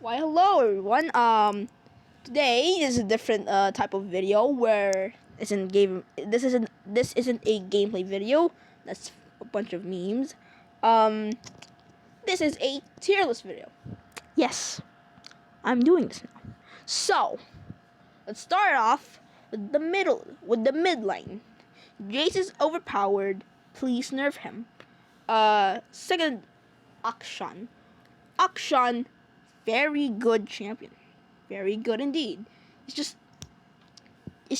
Why hello everyone. Today is a different type of video where this isn't a gameplay video. That's a bunch of memes. This is a tier list video. Yes, I'm doing this now. So let's start off with the mid lane. Jace is overpowered. Please nerf him. Second, Akshan. Very good champion. Very good indeed. It's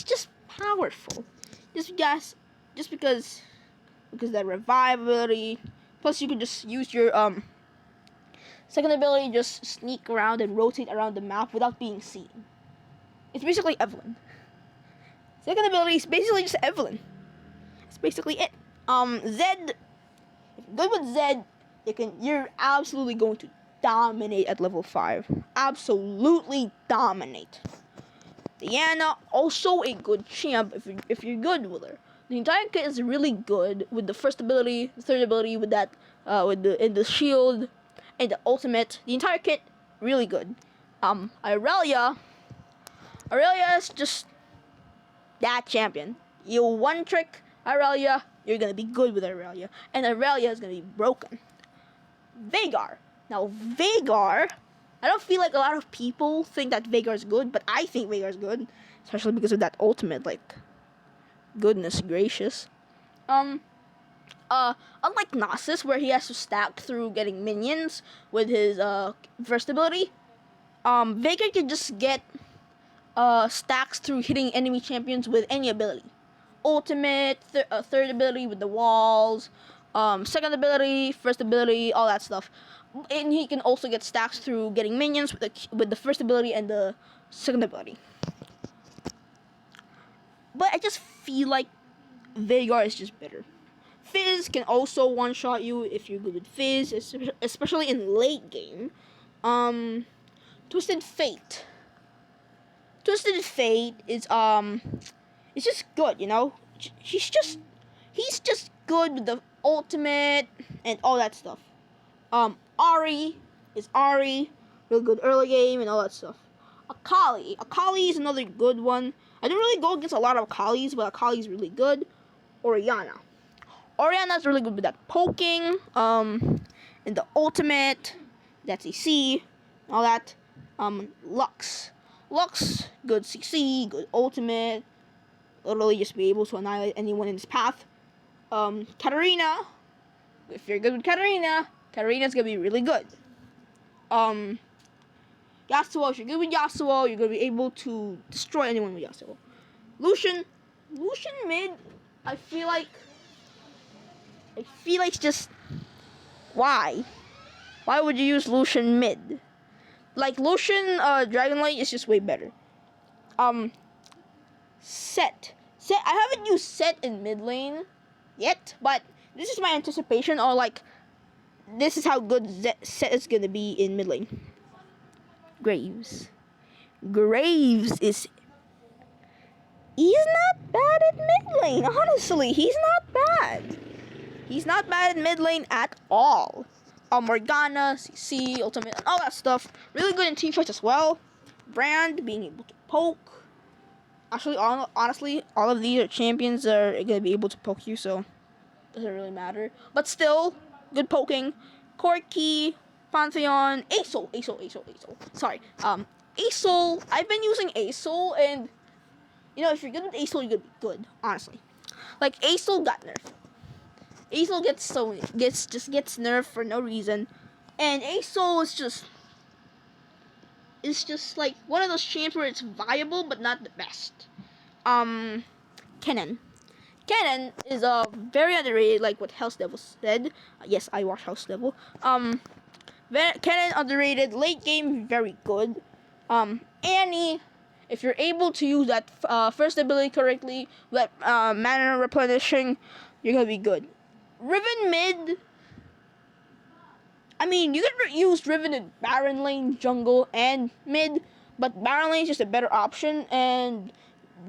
just powerful. Just because that revive ability. Plus you can just use your second ability, just sneak around and rotate around the map without being seen. It's basically Evelyn. Second ability is basically just Evelyn. That's basically it. Zed. If you're good with Zed, you're absolutely going to dominate at level 5. Absolutely dominate. Diana, also a good champ if you're good with her. The entire kit is really good with the first ability, the third ability, with that with the shield and the ultimate. The entire kit really good. Irelia is just that champion. You one trick Irelia, you're gonna be good with Irelia, and Irelia is gonna be broken. Veigar. Now, Veigar, I don't feel like a lot of people think that Veigar is good, but I think Veigar is good, especially because of that ultimate, like, goodness gracious. Unlike Nasus, where he has to stack through getting minions with his, first ability, Veigar can just get, stacks through hitting enemy champions with any ability. Ultimate, third ability with the walls, second ability, first ability, all that stuff. And he can also get stacks through getting minions with the first ability and the second ability. But I just feel like Veigar is just better. Fizz can also one-shot you if you're good with Fizz, especially in late game. Twisted Fate. Twisted Fate is it's just good, you know. He's just good with the ultimate and all that stuff. Ari is Ari, real good early game and all that stuff. Akali is another good one. I don't really go against a lot of Akalis, but Akali is really good. Orianna is really good with that poking, and the ultimate, that's CC, all that. Lux, good CC, good ultimate. Literally just be able to annihilate anyone in his path. Katarina, if you're good with Katarina's gonna be really good. Yasuo, if you're good with Yasuo, you're gonna be able to destroy anyone with Yasuo. Lucian mid, I feel like it's just, why would you use Lucian mid? Like, Lucian Dragonlight is just way better. Set, I haven't used Set in mid lane yet, but this is my anticipation, or like, this is how good Set is gonna be in mid lane. Graves is, he's not bad at mid lane. Honestly, he's not bad. He's not bad at mid lane at all. Morgana, CC, ultimate, and all that stuff. Really good in team fights as well. Brand, being able to poke. Actually, honestly, all of these are champions that are gonna be able to poke you, so doesn't really matter. But still, good poking. Corki, Pantheon, Asol. Sorry, Asol. I've been using Asol, and you know, if you're good with Asol, you're gonna be good. Honestly, like, Asol got nerfed. Asol gets nerfed for no reason, and Asol is just like one of those champs where it's viable but not the best. Kennen is very underrated, like what House Devil said. Yes, I watch House Devil. Kennen underrated, late game very good. Annie, if you're able to use that first ability correctly, that mana replenishing, you're gonna be good. Riven Mid, I mean, you can use Riven in Baron lane, jungle, and mid, but Baron lane is just a better option, and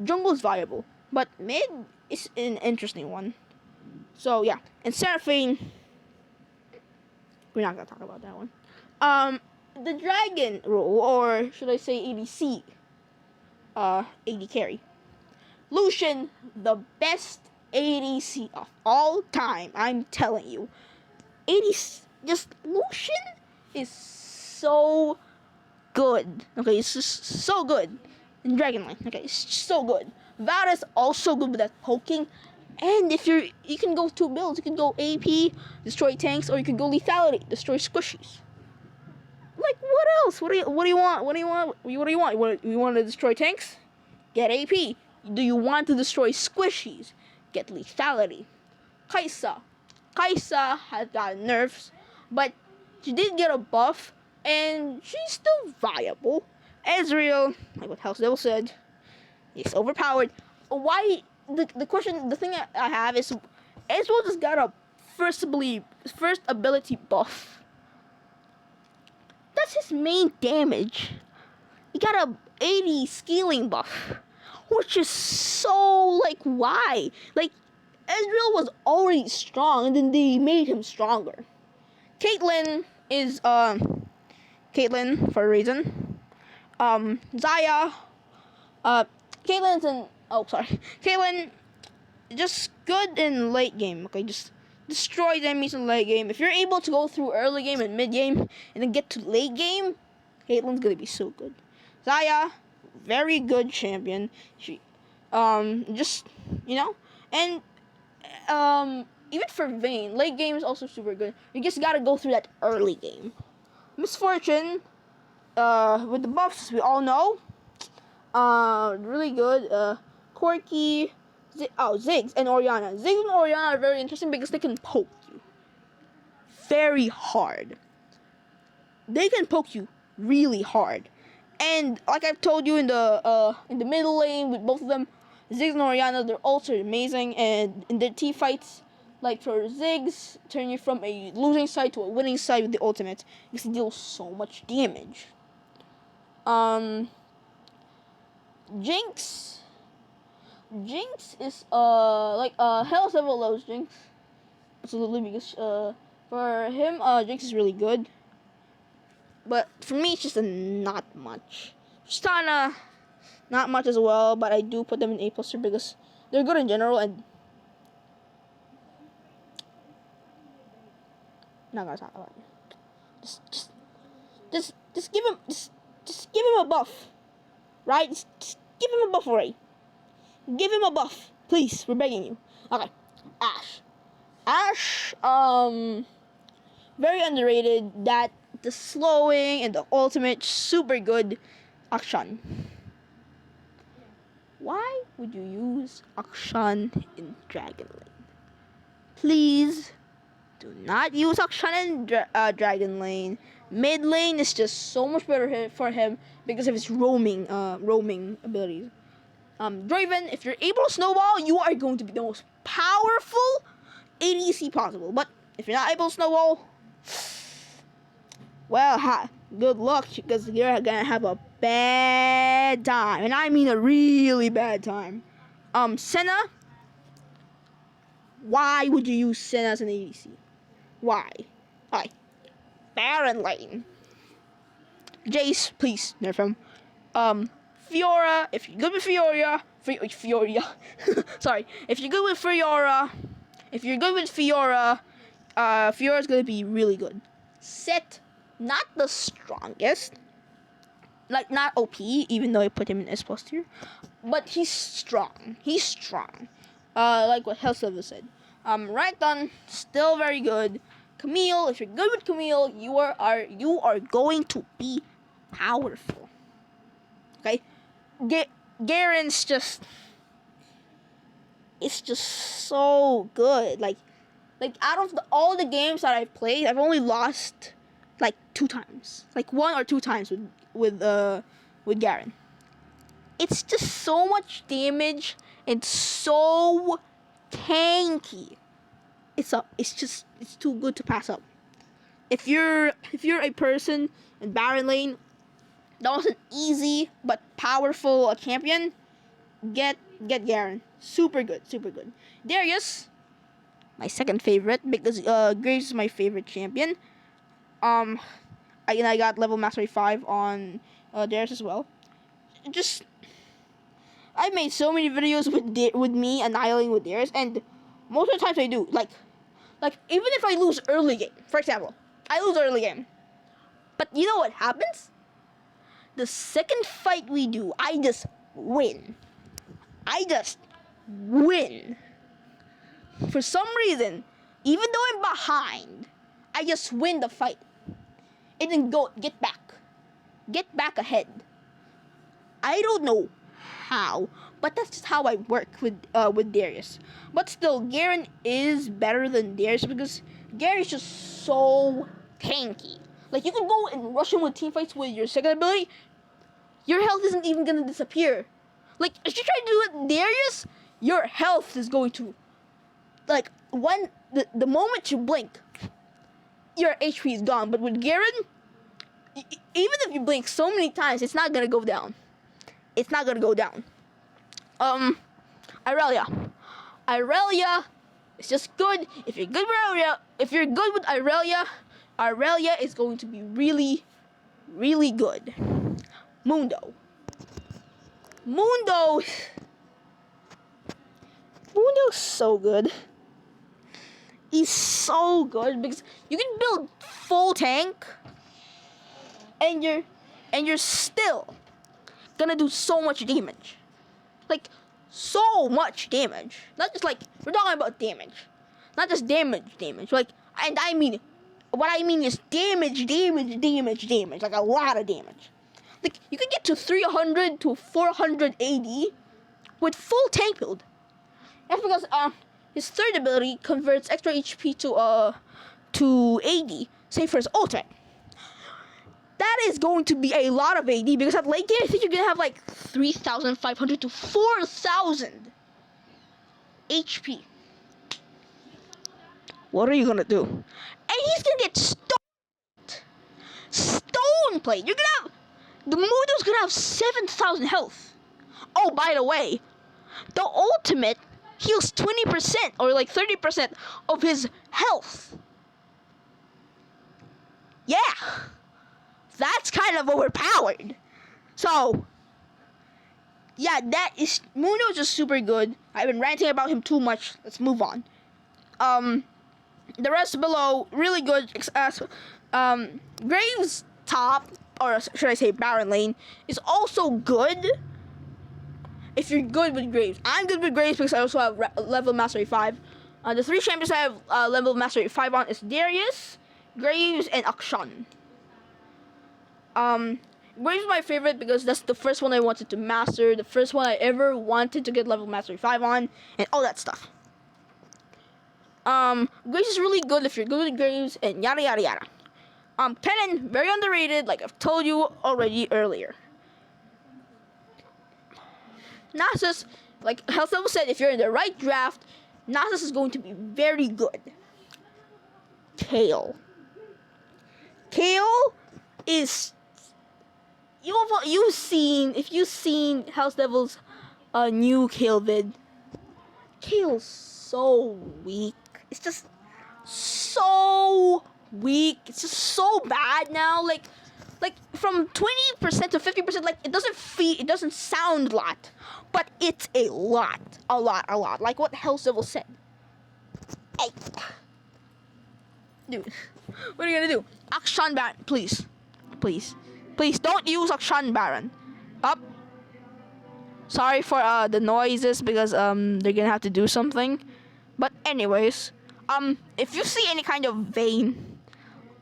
jungle is viable, but mid is an interesting one. So yeah, and Seraphine, we're not gonna talk about that one. the dragon role, or should I say ADC, AD carry. Lucian, the best ADC of all time. I'm telling you, ADC, just Lucian is so good. Okay, it's just so good in Dragonline. Okay, it's so good. Varus also good with that poking. And if you can go 2 builds. You can go AP, destroy tanks, or you can go lethality, destroy squishies. Like, what else? What do you want? What do you want? What do you want? You want to destroy tanks? Get AP. Do you want to destroy squishies? Get lethality. Kai'Sa has got nerfs, but she did get a buff, and she's still viable. Ezreal, like what House Devil said, is overpowered. Why? The thing I have is Ezreal just got a first ability buff. That's his main damage. He got a 80 scaling buff, which is so, like, why? Like, Ezreal was already strong, and then they made him stronger. Caitlyn is Caitlyn for a reason. Xayah, Caitlyn just good in late game. Okay, just destroy enemies in late game. If you're able to go through early game and mid game and then get to late game, Caitlyn's gonna be so good. Xayah, very good champion. She, just, you know, and even for Vayne, late game is also super good. You just gotta go through that early game. Misfortune, with the buffs we all know, really good. Quirky, Ziggs and Orianna. Ziggs and Orianna are very interesting because they can poke you very hard. They can poke you really hard, and like I've told you in the middle lane with both of them, Ziggs and Orianna, their ults are amazing, and in their team fights, like for Ziggs, turn you from a losing side to a winning side with the ultimate, you can deal so much damage. Jinx is like Hell Several loves Jinx, absolutely, because for him Jinx is really good, but for me it's just a not much. Tristana, not much as well, but I do put them in A+ because they're good in general, and not gonna talk about it. Just give him a buff, right? Just give him a buff already. Give him a buff, please. We're begging you. Okay, Ashe, very underrated. That the slowing and the ultimate, super good. Akshan. Why would you use Akshan in Dragon Lane? Please do not use Akshan in Dragon Lane. Mid lane is just so much better for him because of his roaming abilities. Draven, if you're able to snowball, you are going to be the most powerful ADC possible. But if you're not able to snowball, well, good luck, because you're gonna have a bad time, and I mean a really bad time. Senna. Why would you use Senna as an ADC? Why? Alright. Baron lane. Jace, please nerf him. Fiora, if you're good with Fiora, sorry, if you're good with Fiora, Fiora's gonna be really good. Set, not the strongest, like not OP, even though I put him in S+ tier, but he's strong. Like what Hellsilver said. Ragdon, still very good. Camille, if you're good with Camille, you are going to be powerful. Okay, Garen's just so good. Like out of all the games that I've played, I've only lost like 2 times, like 1 or 2 times with Garen. It's just so much damage and so tanky. It's too good to pass up. If you're a person in Baron lane that was an easy but powerful champion, get Garen. Super good. Darius, my second favorite, because Graves is my favorite champion. I got level mastery 5 on Darius as well. Just I've made so many videos with me annihilating with Darius, and most of the times I do. Like even if I lose early game, for example, I lose early game, but you know what happens? The second fight we do, I just win. For some reason, even though I'm behind, I just win the fight. And then get back ahead. I don't know how, but that's just how I work with Darius. But still, Garen is better than Darius because Garen is just so tanky. Like, you can go and rush him with teamfights with your second ability, your health isn't even gonna disappear. Like, if you try to do it with Darius, your health is going to, like, the moment you blink, your HP is gone. But with Garen, even if you blink so many times, it's not gonna go down. Irelia is just good. If you're good with Irelia, Irelia is going to be really, really good. Mundo's so good. He's so good because you can build full tank, and you're still gonna do so much damage. Like, so much damage. Not just like, we're talking about damage. Not just damage. Like, and what I mean is damage. Like, a lot of damage. Like, you can get to 300 to 400 AD with full tank build. That's because his third ability converts extra HP to AD, same for his ultimate. That is going to be a lot of AD because at late game I think you're gonna have like 3,500 to 4,000 HP. What are you gonna do? And he's gonna get stone plate. You're gonna have the Mundo's gonna have 7,000 health. Oh, by the way, the ultimate heals 20% or like 30% of his health. Yeah, that's kind of overpowered. So, yeah, Mundo's just super good. I've been ranting about him too much. Let's move on. The rest below, really good. Graves top, or should I say Baron lane, is also good. If you're good with Graves. I'm good with Graves because I also have level mastery 5. The 3 champions I have level mastery 5 on is Darius, Graves, and Akshan. Graves is my favorite because that's the first one I wanted to master, the first one I ever wanted to get level mastery 5 on, and all that stuff. Graves is really good if you're good with Graves, and yada yada yada. Kennen, very underrated, like I've told you already earlier. Nasus, like Hellslevel said, if you're in the right draft, Nasus is going to be very good. Kale is, if you've seen Hellslevel's new Kale vid, Kale's so weak. It's just so weak. It's just so bad now. Like from 20% to 50%, like it doesn't sound a lot, but it's a lot. Like what Hellslevel said. Hey, dude, what are you gonna do? Akshan Baron, please, don't use Akshan Baron. Up. Sorry for the noises because they're gonna have to do something. But anyways, if you see any kind of Vayne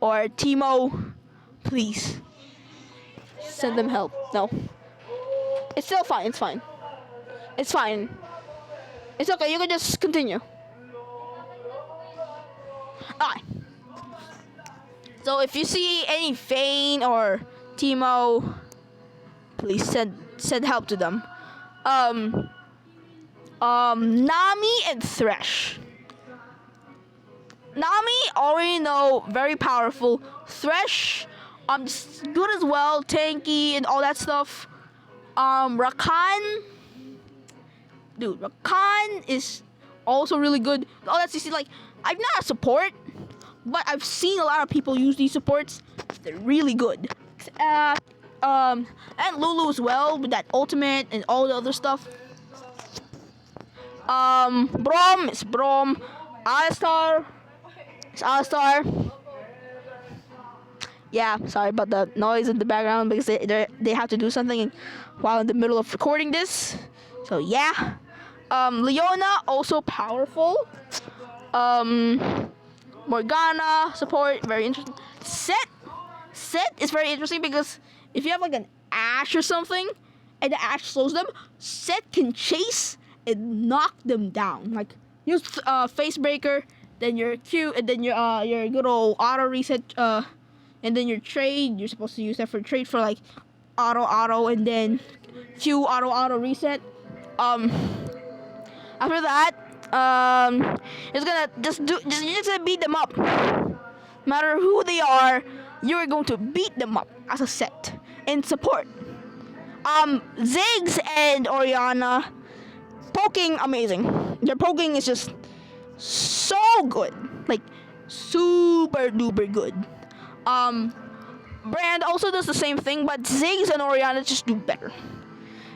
or Teemo, please send them help. No, it's still fine. It's fine. It's okay. You can just continue. Alright. So if you see any Vayne or Teemo, please send help to them. Nami and Thresh. Nami, already know, very powerful. Thresh, just good as well, tanky and all that stuff. Rakan, dude, Rakan is also really good. Oh, that's easy. Like, I'm not a support, but I've seen a lot of people use these supports. They're really good. And Lulu as well with that ultimate and all the other stuff. Braum is Braum. Alistar is Alistar. Yeah, sorry about the noise in the background because they have to do something while in the middle of recording this. So yeah. Leona also powerful. Morgana support, very interesting. Set is very interesting because if you have like an Ashe or something and the Ashe slows them, Set can chase and knock them down. Like use face breaker, then your Q, and then your good old auto reset, and then your trade. You're supposed to use that for trade for like auto, and then Q auto reset. After that, it's gonna you're just gonna beat them up. No matter who they are, you're going to beat them up as a set in support. Ziggs and Orianna poking amazing. Their poking is just so good, like super duper good. Brand also does the same thing, but Ziggs and Orianna just do better.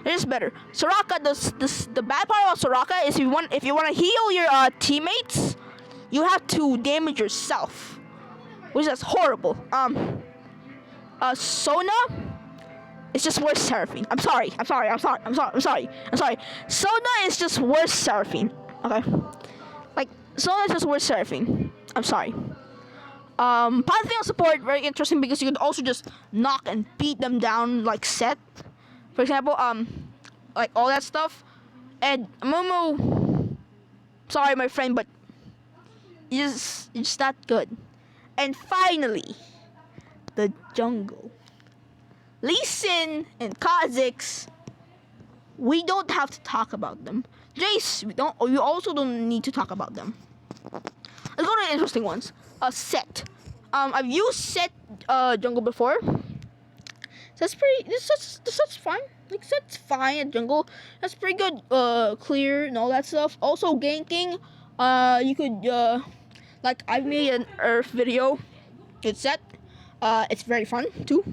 It is better. Soraka does this. The bad part about Soraka is if you want to heal your teammates, you have to damage yourself, which is horrible. Sona is just worse Seraphine. I'm sorry. Sona is just worse Seraphine. Okay, like Sona is just worse Seraphine. I'm sorry. Pantheon support very interesting because you can also just knock and beat them down like Set. For example, like all that stuff. And Momo, sorry my friend, but it's not good. And finally, the jungle. Lee Sin and Kha'Zix, we don't have to talk about them. Jace, we also don't need to talk about them. Let's go to the interesting ones. Set. I've used Set jungle before. That's that's fine. Like Set's fine at jungle. That's pretty good. Clear and all that stuff. Also ganking. You could like I've made an Earth video. It's Set. It's very fun too.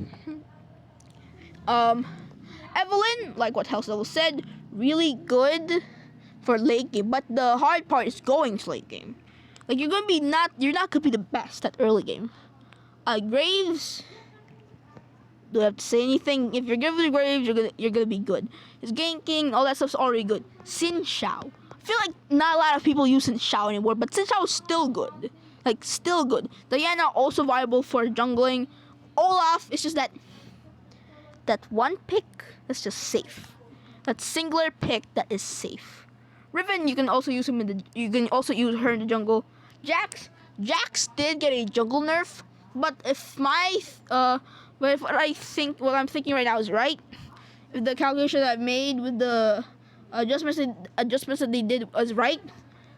Evelyn, like what House Level said, really good for late game. But the hard part is going to late game. Like you're not gonna be the best at early game. Graves. Do I have to say anything? If you're good with Graves, you're gonna be good. His ganking, all that stuff's already good. Xin Shao. I feel like not a lot of people use Xin Shao anymore, but Xin Shao is still good. Like still good. Diana also viable for jungling. Olaf is just that one pick that's just safe. That singular pick that is safe. Riven, you can also use him you can also use her in the jungle. Jax did get a jungle nerf, but if what I'm thinking right now is right, if the calculation that I've made with the adjustments that they did was right,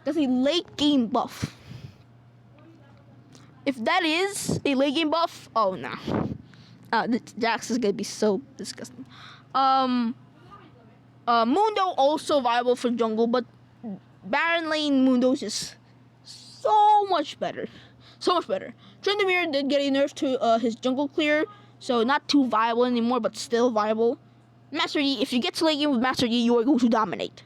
that's a late game buff. If that is a late game buff, oh no. Jax is gonna be so disgusting. Mundo also viable for jungle, but Baron lane Mundo is just so much better. Tryndamere did get a nerf to his jungle clear, so not too viable anymore, but still viable. Master Yi, if you get to late game with Master Yi, you are going to dominate.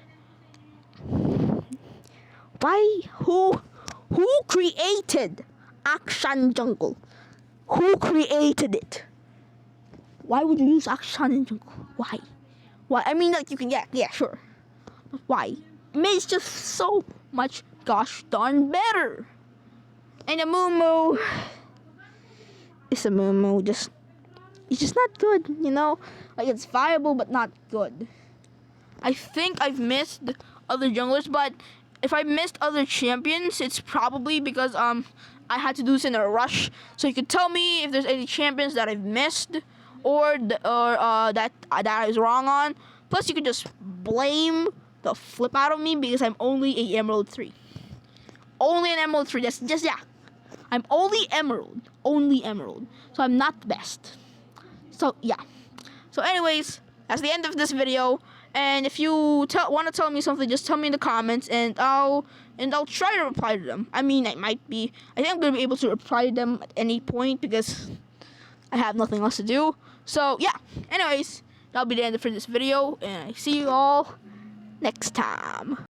Why? Who created Akshan jungle? Who created it? Why would you use Akshan in jungle? Why? I mean, like you can sure. But why? It's just so much gosh darn better. And a Mumu. It's a Mumu. It's just not good, you know? Like it's viable but not good. I think I've missed other junglers, but if I missed other champions, it's probably because I had to do this in a rush. So you could tell me if there's any champions that I've missed or that I was wrong on. Plus you could just blame the flip out of me because I'm only a Emerald 3. Only an Emerald 3. I'm only Emerald. So I'm not the best. So yeah. So anyways, that's the end of this video. And if you want to tell me something, just tell me in the comments, and I'll try to reply to them. I mean, I think I'm gonna be able to reply to them at any point because I have nothing else to do. So yeah. Anyways, that'll be the end for this video, and I see you all next time.